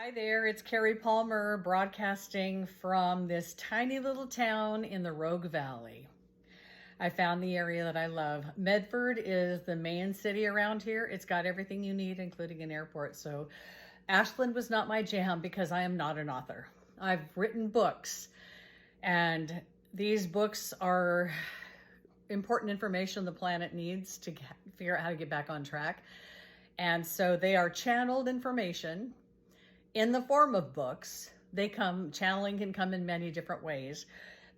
Hi there, it's Cari Palmer broadcasting from this tiny little town in the Rogue Valley. I found the area that I love. Medford is the main city around here. It's got everything you need, including an airport. So Ashland was not my jam because I am not an author. I've written books, and these books are important information the planet needs to figure out how to get back on track. And so they are channeled information in the form of books. Channeling can come in many different ways,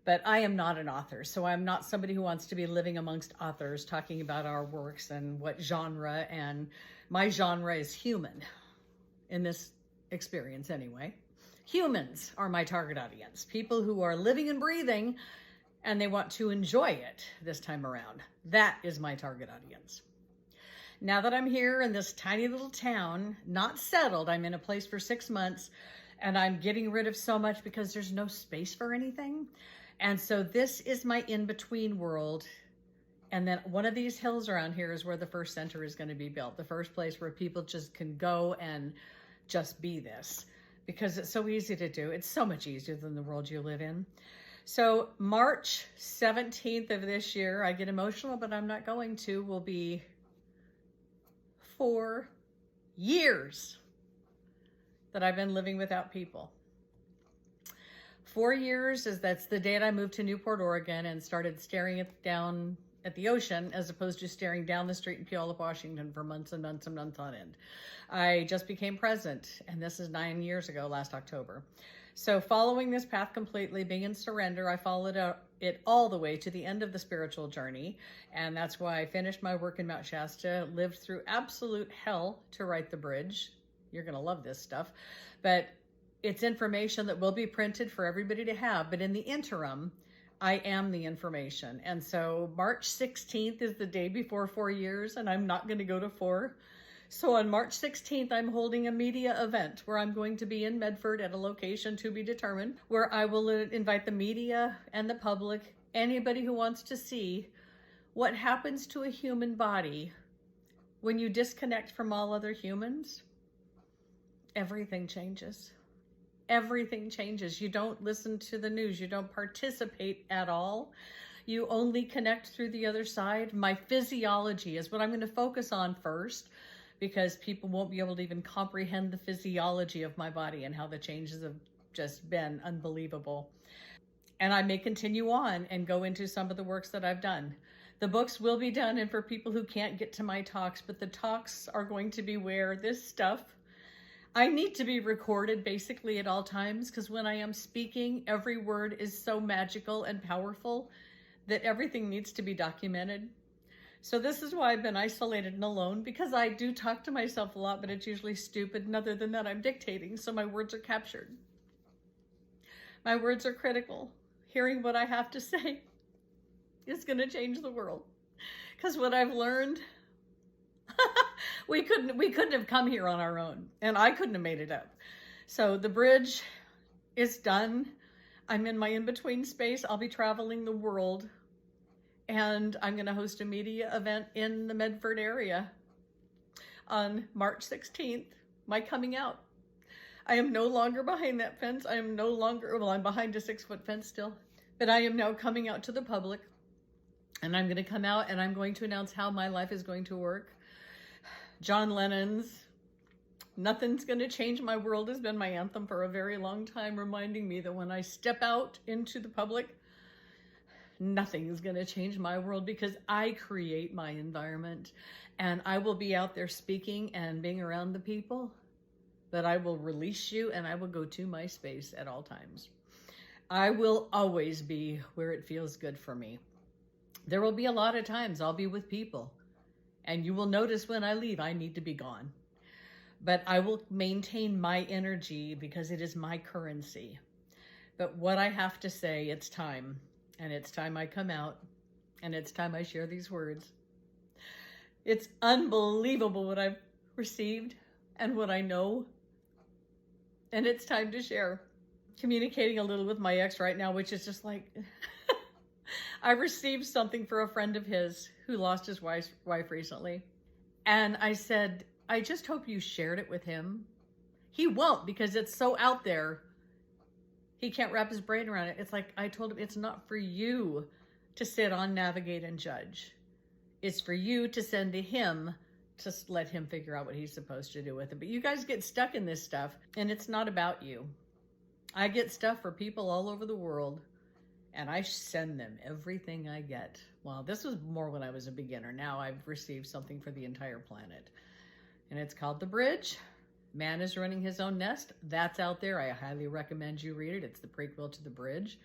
but I am not an author. So I'm not somebody who wants to be living amongst authors talking about our works and what genre, and my genre is human in this experience anyway. Humans are my target audience, people who are living and breathing and they want to enjoy it this time around. That is my target audience. Now that I'm here in this tiny little town, not settled, I'm in a place for 6 months, and I'm getting rid of so much because there's no space for anything. And so this is my in-between world. And then one of these hills around here is where the first center is going to be built. The first place where people just can go and just be this, because it's so easy to do. It's so much easier than the world you live in. So March 17th of this year, I get emotional, but I'm not going to, will be 4 years that I've been living without people. 4 years that's the date I moved to Newport, Oregon, and started staring down at the ocean as opposed to staring down the street in Puyallup, Washington for months and months and months on end. I just became present, and this is 9 years ago, last October. So following this path completely, being in surrender, I followed it all the way to the end of the spiritual journey. And that's why I finished my work in Mount Shasta, lived through absolute hell to write the bridge. You're going to love this stuff. But it's information that will be printed for everybody to have. But in the interim, I am the information. And so March 16th is the day before 4 years, and I'm not going to go to 4. So on March 16th, I'm holding a media event where I'm going to be in Medford at a location to be determined, where I will invite the media and the public, anybody who wants to see what happens to a human body when you disconnect from all other humans. Everything changes. Everything changes. You don't listen to the news. You don't participate at all. You only connect through the other side. My physiology is what I'm going to focus on first, because people won't be able to even comprehend the physiology of my body and how the changes have just been unbelievable. And I may continue on and go into some of the works that I've done. The books will be done, and for people who can't get to my talks, but the talks are going to be where this stuff, I need to be recorded basically at all times, because when I am speaking, every word is so magical and powerful that everything needs to be documented. So this is why I've been isolated and alone, because I do talk to myself a lot, but it's usually stupid. And other than that, I'm dictating, so my words are captured. My words are critical. Hearing what I have to say is going to change the world. Because what I've learned, we couldn't have come here on our own, and I couldn't have made it up. So the bridge is done. I'm in my in-between space. I'll be traveling the world. And I'm going to host a media event in the Medford area on March 16th, my coming out. I am no longer behind that fence. I am no longer, well, I'm behind a 6-foot fence still, but I am now coming out to the public, and I'm going to come out and I'm going to announce how my life is going to work. John Lennon's "Nothing's Going to Change My World" has been my anthem for a very long time, reminding me that when I step out into the public, nothing is going to change my world, because I create my environment, and I will be out there speaking and being around the people, but I will release you and I will go to my space at all times. I will always be where it feels good for me. There will be a lot of times I'll be with people, and you will notice when I leave, I need to be gone, but I will maintain my energy because it is my currency. But what I have to say, it's time. And it's time I come out, and it's time I share these words. It's unbelievable what I've received and what I know, and it's time to share. Communicating a little with my ex right now, which is just like, I received something for a friend of his who lost his wife recently. And I said, I just hope you shared it with him. He won't, because it's so out there. He can't wrap his brain around it. It's like I told him, it's not for you to sit on, navigate, and judge. It's for you to send to him to let him figure out what he's supposed to do with it. But you guys get stuck in this stuff, and it's not about you. I get stuff for people all over the world, and I send them everything I get. Well, this was more when I was a beginner. Now I've received something for the entire planet. And it's called The Bridge. Man is Running His Own Nest. That's out there. I highly recommend you read it. It's the prequel to The Bridge.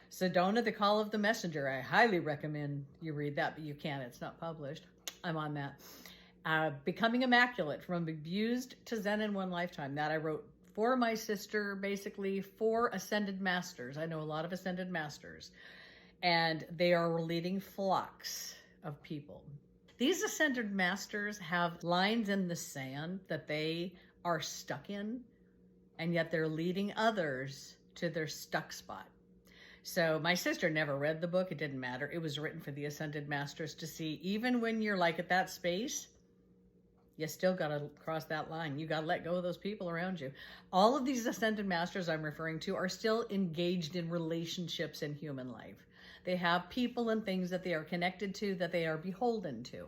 Sedona, The Call of the Messenger. I highly recommend you read that, but you can't. It's not published. I'm on that. Becoming Immaculate, From Abused to Zen in One Lifetime. That I wrote for my sister, basically for Ascended Masters. I know a lot of Ascended Masters, and they are leading flocks of people. These Ascended Masters have lines in the sand that they are stuck in, and yet they're leading others to their stuck spot. So my sister never read the book. It didn't matter. It was written for the Ascended Masters to see, even when you're like at that space, you still got to cross that line. You got to let go of those people around you. All of these Ascended Masters I'm referring to are still engaged in relationships in human life. They have people and things that they are connected to, that they are beholden to.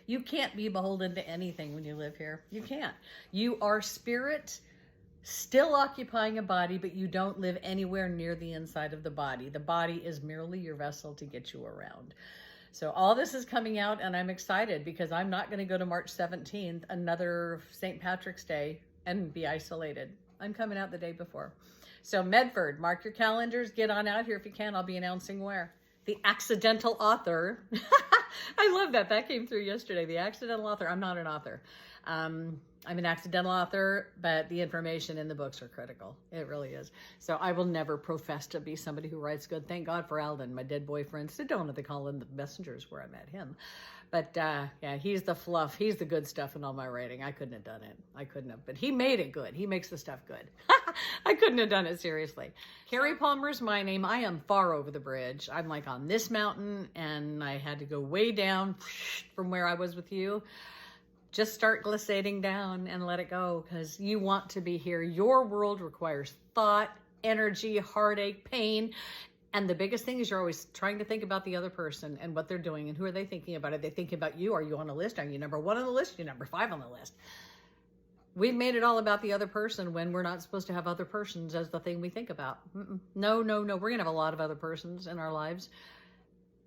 You can't be beholden to anything when you live here. You can't. You are spirit, still occupying a body, but you don't live anywhere near the inside of the body. The body is merely your vessel to get you around. So all this is coming out, and I'm excited because I'm not going to go to March 17th, another St. Patrick's Day, and be isolated. I'm coming out the day before. So Medford, mark your calendars. Get on out here if you can. I'll be announcing where. The Accidental Author. I love that. That came through yesterday. The Accidental Author. I'm not an author. I'm an accidental author, but the information in the books are critical. It really is. So I will never profess to be somebody who writes good. Thank God for Alden, my dead boyfriend. Sedona, they call him the Messengers, where I met him. But yeah, he's the fluff. He's the good stuff in all my writing. I couldn't have done it. I couldn't have. But he made it good. He makes the stuff good. I couldn't have done it, seriously. Cari Palmer's my name. I am far over the bridge. I'm like on this mountain, and I had to go way down from where I was with you. Just start glissading down and let it go, because you want to be here. Your world requires thought, energy, heartache, pain. And the biggest thing is you're always trying to think about the other person and what they're doing and who are they thinking about. Are they thinking about you? Are you on a list? Are you number 1 on the list? Are you number 5 on the list? We've made it all about the other person when we're not supposed to have other persons as the thing we think about. No. We're going to have a lot of other persons in our lives,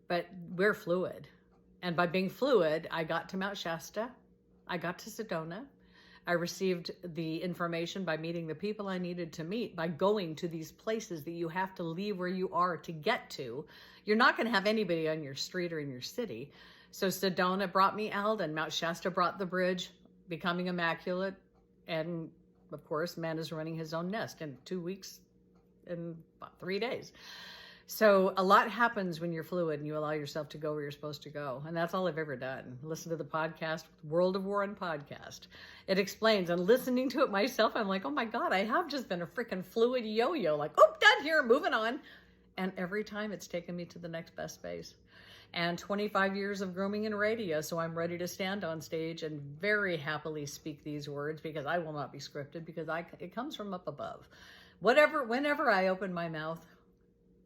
but we're fluid. And by being fluid, I got to Mount Shasta. I got to Sedona. I received the information by meeting the people I needed to meet, by going to these places that you have to leave where you are to get to. You're not going to have anybody on your street or in your city. So Sedona brought me Alden. Mount Shasta brought the bridge, Becoming Immaculate. And of course, Man is Running His Own Nest in 2 weeks and about 3 days. So a lot happens when you're fluid and you allow yourself to go where you're supposed to go. And that's all I've ever done. Listen to the podcast, World of Warren podcast. It explains, and listening to it myself, I'm like, oh my God, I have just been a freaking fluid yo-yo. Like, oh, done here, moving on. And every time it's taken me to the next best space. And 25 years of grooming and radio. So I'm ready to stand on stage and very happily speak these words, because I will not be scripted, because it comes from up above. Whenever I open my mouth,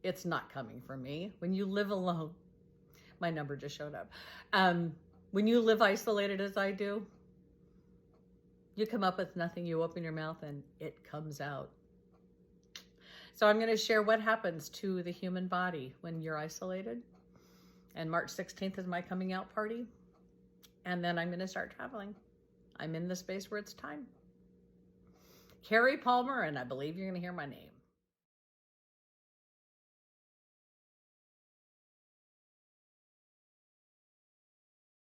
it's not coming from me. When you live alone, my number just showed up. When you live isolated as I do, you come up with nothing. You open your mouth and it comes out. So I'm going to share what happens to the human body when you're isolated. And March 16th is my coming out party. And then I'm going to start traveling. I'm in the space where it's time. Cari Palmer, and I believe you're going to hear my name.